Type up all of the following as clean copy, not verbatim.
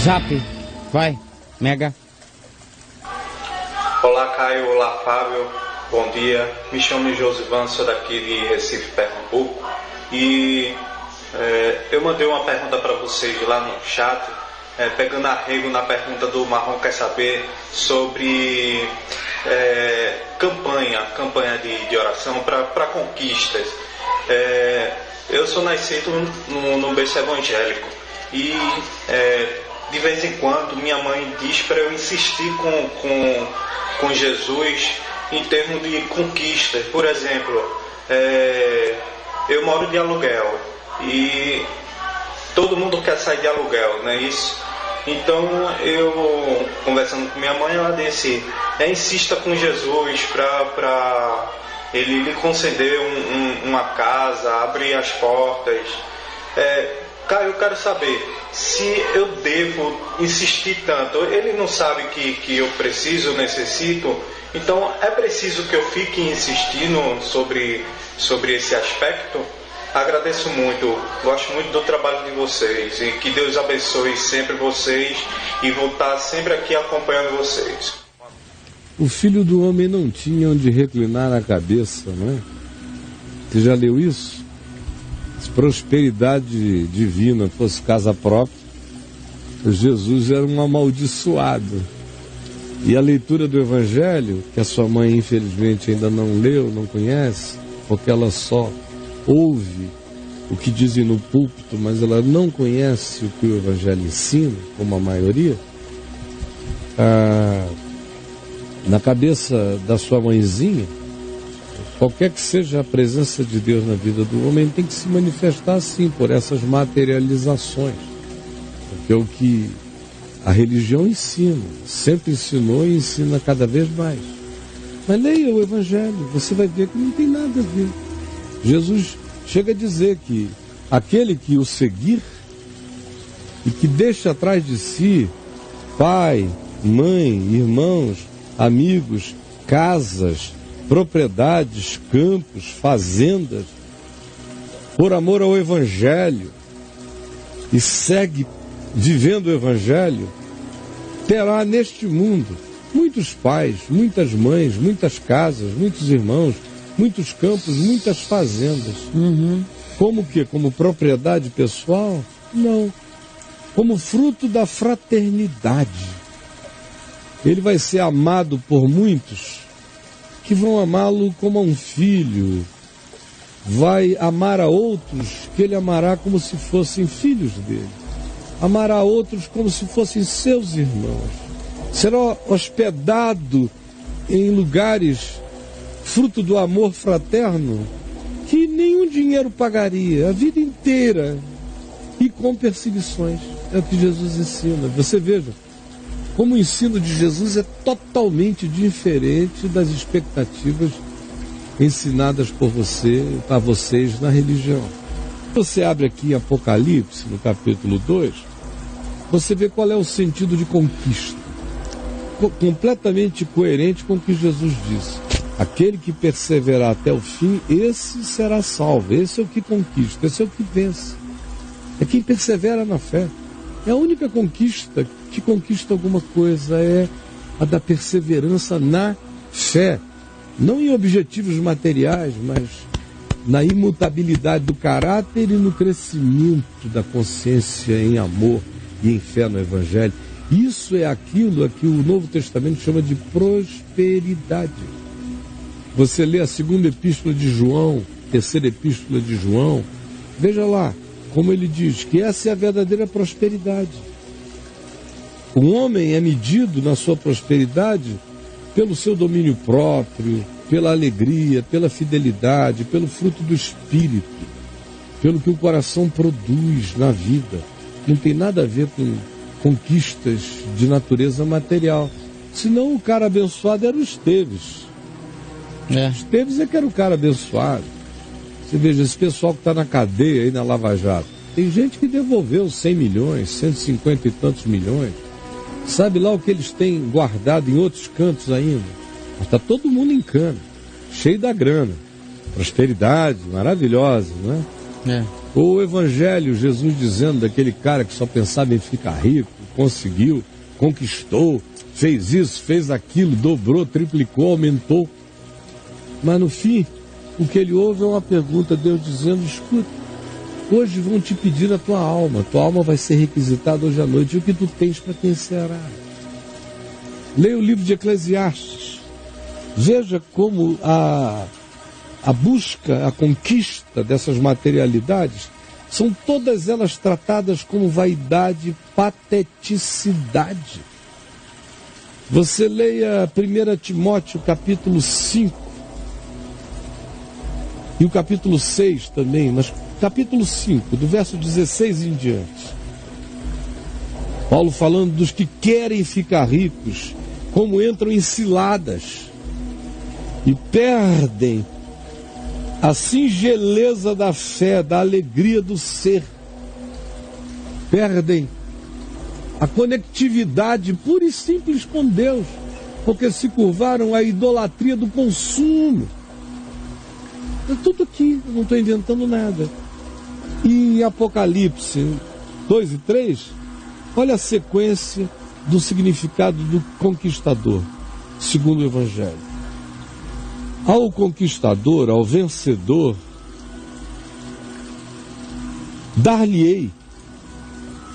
Zap, vai, Mega. Olá, Caio. Olá, Fábio. Bom dia. Me chamo Josivan, sou daqui de Recife, Pernambuco. E eu mandei uma pergunta para vocês lá no chat, pegando arrego na pergunta do Marrom Quer Saber sobre campanha de oração para conquistas. Eu sou nascido no berço evangélico e de vez em quando minha mãe diz para eu insistir com Jesus em termos de conquistas. Por exemplo, eu moro de aluguel e todo mundo quer sair de aluguel, não é isso? Então eu, conversando com minha mãe, ela disse: insista com Jesus para ele lhe conceder uma casa, abrir as portas. Caio, eu quero saber se eu devo insistir tanto. Ele não sabe que eu preciso, necessito. Então é preciso que eu fique insistindo sobre esse aspecto? Agradeço muito, gosto muito do trabalho de vocês e que Deus abençoe sempre vocês e vou estar sempre aqui acompanhando vocês. O filho do homem não tinha onde reclinar a cabeça, não é? Você já leu isso? Se prosperidade divina fosse casa própria, Jesus era um amaldiçoado. E a leitura do Evangelho, que a sua mãe infelizmente ainda não leu, não conhece, porque ela só ouve o que dizem no púlpito, mas ela não conhece o que o Evangelho ensina, como a maioria, na cabeça da sua mãezinha, qualquer que seja a presença de Deus na vida do homem, tem que se manifestar assim, por essas materializações. Porque é o que a religião ensina, sempre ensinou e ensina cada vez mais. Mas leia o Evangelho, você vai ver que não tem nada a ver. Jesus chega a dizer que aquele que o seguir e que deixa atrás de si pai, mãe, irmãos, amigos, casas, propriedades, campos, fazendas, por amor ao Evangelho, e segue vivendo o Evangelho, terá neste mundo muitos pais, muitas mães, muitas casas, muitos irmãos, muitos campos, muitas fazendas. Como que? Como propriedade pessoal? Não. Como fruto da fraternidade. Ele vai ser amado por muitos que vão amá-lo como a um filho. Vai amar a outros que ele amará como se fossem filhos dele. Amará outros como se fossem seus irmãos. Será hospedado em lugares fruto do amor fraterno que nenhum dinheiro pagaria a vida inteira e com perseguições. É o que Jesus ensina. Você veja como o ensino de Jesus é totalmente diferente das expectativas ensinadas por você, a vocês na religião. Você abre aqui Apocalipse, no capítulo 2, você vê qual é o sentido de conquista. Completamente coerente com o que Jesus disse. Aquele que perseverar até o fim, esse será salvo. Esse é o que conquista, esse é o que vence. É quem persevera na fé. É a única conquista que conquista alguma coisa, é a da perseverança na fé. Não em objetivos materiais, mas na imutabilidade do caráter e no crescimento da consciência em amor e em fé no Evangelho. Isso é aquilo a que o Novo Testamento chama de prosperidade. Você lê a segunda epístola de João, terceira epístola de João, veja lá como ele diz que essa é a verdadeira prosperidade. O homem é medido na sua prosperidade pelo seu domínio próprio, pela alegria, pela fidelidade, pelo fruto do Espírito, pelo que o coração produz na vida. Não tem nada a ver com conquistas de natureza material. Senão o cara abençoado era o Esteves. Esteves é que era o cara abençoado. Você veja, esse pessoal que está na cadeia aí na Lava Jato, tem gente que devolveu 100 milhões, 150 e tantos milhões. Sabe lá o que eles têm guardado em outros cantos ainda? Mas está todo mundo em cana, cheio da grana. Prosperidade maravilhosa, não é? O Evangelho, Jesus dizendo daquele cara que só pensava em ficar rico, conseguiu, conquistou, fez isso, fez aquilo, dobrou, triplicou, aumentou. Mas no fim, o que ele ouve é uma pergunta, Deus dizendo: escuta, hoje vão te pedir a tua alma vai ser requisitada hoje à noite, e o que tu tens para quem será? Leia o livro de Eclesiastes, veja como a busca, a conquista dessas materialidades, são todas elas tratadas como vaidade, pateticidade. Você leia 1 Timóteo capítulo 5 e o capítulo 6 também, mas capítulo 5, do verso 16 em diante. Paulo falando dos que querem ficar ricos, como entram em ciladas e perdem a singeleza da fé, da alegria do ser. Perdem a conectividade pura e simples com Deus, porque se curvaram à idolatria do consumo. É tudo aqui, eu não estou inventando nada. E em Apocalipse 2 e 3, olha a sequência do significado do conquistador, segundo o Evangelho. Ao conquistador, ao vencedor, dar-lhe-ei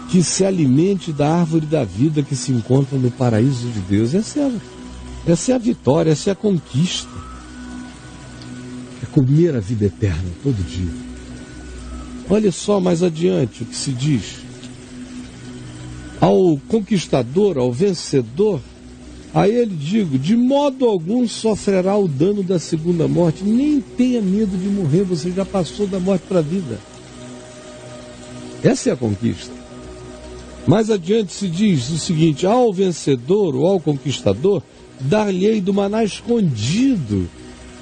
que se alimente da árvore da vida que se encontra no paraíso de Deus. Essa é a vitória, essa é a conquista. É comer a vida eterna todo dia. Olha só mais adiante o que se diz. Ao conquistador, ao vencedor, a ele digo: de modo algum sofrerá o dano da segunda morte. Nem tenha medo de morrer, você já passou da morte para a vida. Essa é a conquista. Mais adiante se diz o seguinte: ao vencedor ou ao conquistador, dar-lhe-ei do maná escondido,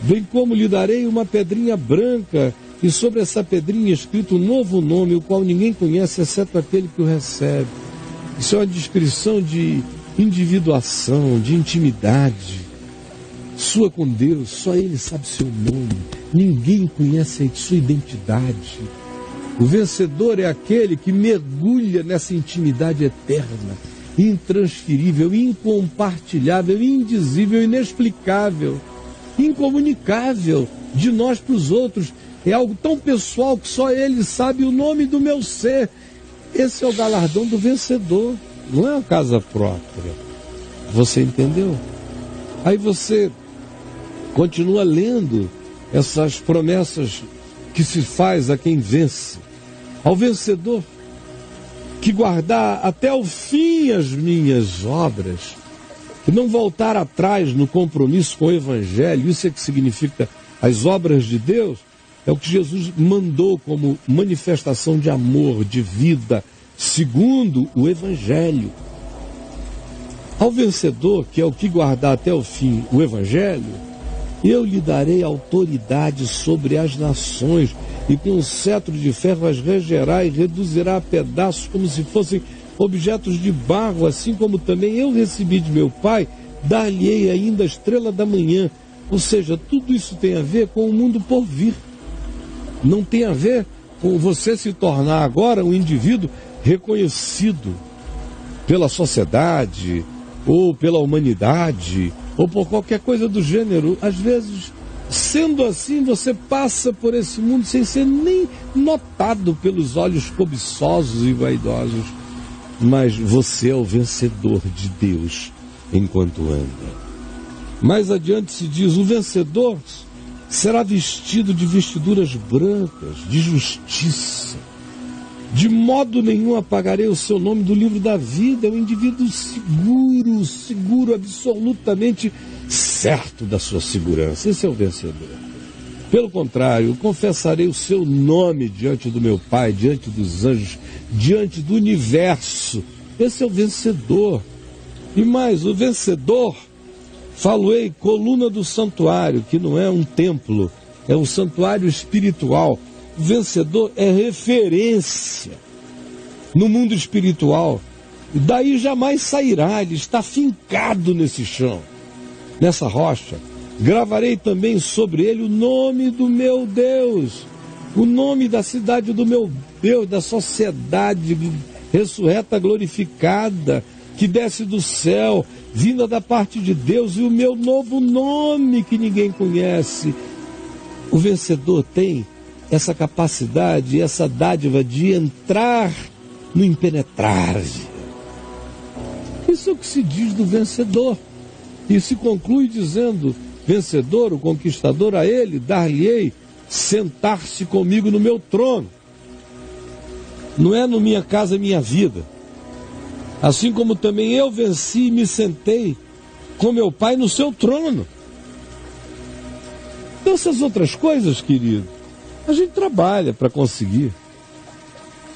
bem como lhe darei uma pedrinha branca, e sobre essa pedrinha escrito um novo nome, o qual ninguém conhece, exceto aquele que o recebe. Isso é uma descrição de individuação, de intimidade sua com Deus. Só Ele sabe seu nome, ninguém conhece a sua identidade. O vencedor é aquele que mergulha nessa intimidade eterna, intransferível, incompartilhável, indizível, inexplicável, incomunicável de nós para os outros. É algo tão pessoal que só Ele sabe o nome do meu ser. Esse é o galardão do vencedor, não é uma casa própria. Você entendeu? Aí você continua lendo essas promessas que se faz a quem vence. Ao vencedor que guardar até o fim as minhas obras, que não voltar atrás no compromisso com o Evangelho. Isso é que significa as obras de Deus. É o que Jesus mandou como manifestação de amor, de vida, segundo o Evangelho. Ao vencedor, que é o que guardar até o fim o Evangelho, eu lhe darei autoridade sobre as nações, e com um cetro de ferro as regerá e reduzirá a pedaços como se fossem objetos de barro, assim como também eu recebi de meu Pai, dar-lhe-ei ainda a estrela da manhã. Ou seja, tudo isso tem a ver com o mundo por vir. Não tem a ver com você se tornar agora um indivíduo reconhecido pela sociedade, ou pela humanidade, ou por qualquer coisa do gênero. Às vezes, sendo assim, você passa por esse mundo sem ser nem notado pelos olhos cobiçosos e vaidosos. Mas você é o vencedor de Deus enquanto anda. Mais adiante se diz: o vencedor será vestido de vestiduras brancas, de justiça. De modo nenhum apagarei o seu nome do livro da vida. É um indivíduo seguro, absolutamente certo da sua segurança. Esse é o vencedor. Pelo contrário, confessarei o seu nome diante do meu Pai, diante dos anjos, diante do universo. Esse é o vencedor. E mais, o vencedor, falo-ei, coluna do santuário, que não é um templo, é um santuário espiritual. O vencedor é referência no mundo espiritual. E daí jamais sairá, ele está fincado nesse chão, nessa rocha. Gravarei também sobre ele o nome do meu Deus, o nome da cidade do meu Deus, da sociedade ressurreta, glorificada, que desce do céu, vinda da parte de Deus, e o meu novo nome que ninguém conhece. O vencedor tem essa capacidade, essa dádiva de entrar no impenetrável. Isso é o que se diz do vencedor. E se conclui dizendo: vencedor, o conquistador, a ele dar-lhe-ei sentar-se comigo no meu trono. Não é no minha casa, minha vida. Assim como também eu venci e me sentei com meu Pai no seu trono. Então essas outras coisas, querido, a gente trabalha para conseguir.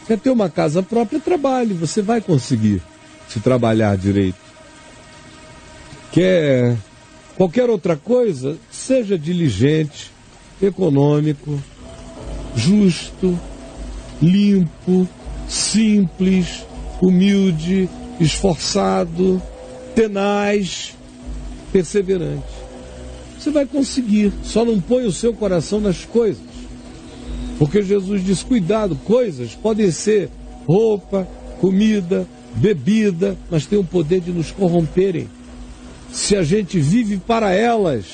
Quer ter uma casa própria? Trabalhe, você vai conseguir, se trabalhar direito. Quer qualquer outra coisa? Seja diligente, econômico, justo, limpo, simples, humilde, esforçado, tenaz, perseverante. Você vai conseguir, só não põe o seu coração nas coisas. Porque Jesus diz: cuidado, coisas podem ser roupa, comida, bebida, mas tem o poder de nos corromperem se a gente vive para elas.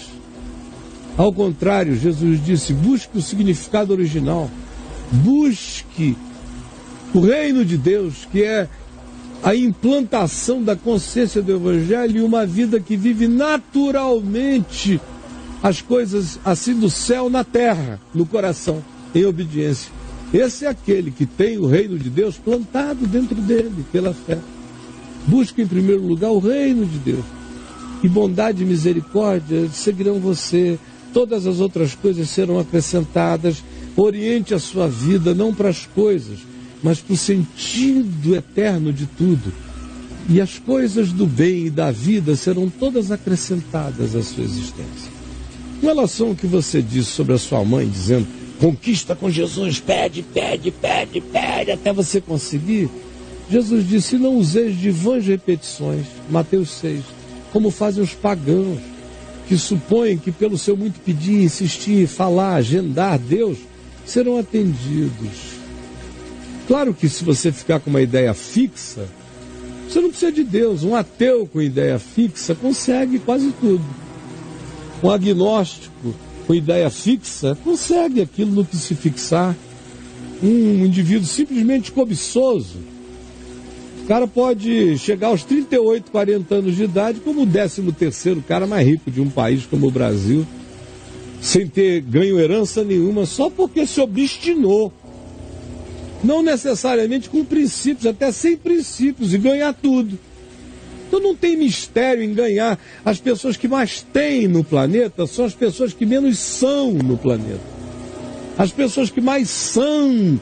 Ao contrário, Jesus disse: busque o significado original, busque o reino de Deus, que é a implantação da consciência do Evangelho e uma vida que vive naturalmente as coisas assim do céu na terra, no coração, em obediência. Esse é aquele que tem o reino de Deus plantado dentro dele, pela fé. Busque em primeiro lugar o reino de Deus, e bondade e misericórdia seguirão você. Todas as outras coisas serão acrescentadas. Oriente a sua vida não para as coisas, mas para o sentido eterno de tudo. E as coisas do bem e da vida serão todas acrescentadas à sua existência. Com relação ao que você disse sobre a sua mãe, dizendo: conquista com Jesus, pede, pede, pede, pede, até você conseguir. Jesus disse: não useis de vãs repetições, Mateus 6, como fazem os pagãos, que supõem que pelo seu muito pedir, insistir, falar, agendar Deus, serão atendidos. Claro que se você ficar com uma ideia fixa, você não precisa de Deus. Um ateu com ideia fixa consegue quase tudo. Um agnóstico com ideia fixa consegue aquilo no que se fixar. Um indivíduo simplesmente cobiçoso, o cara pode chegar aos 38, 40 anos de idade como o 13º cara mais rico de um país como o Brasil, sem ter ganho herança nenhuma, só porque se obstinou. Não necessariamente com princípios, até sem princípios, e ganhar tudo. Então não tem mistério em ganhar. As pessoas que mais têm no planeta são as pessoas que menos são no planeta. As pessoas que mais são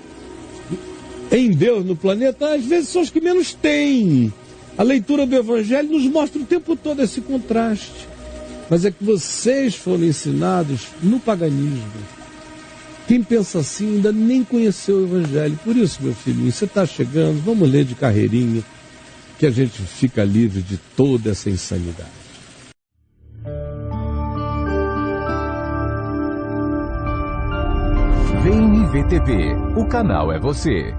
em Deus no planeta, às vezes são as que menos têm. A leitura do Evangelho nos mostra o tempo todo esse contraste. Mas é que vocês foram ensinados no paganismo. Quem pensa assim ainda nem conheceu o Evangelho. Por isso, meu filhinho, você está chegando, vamos ler de carreirinha, que a gente fica livre de toda essa insanidade. Vem IVTV, o canal é você.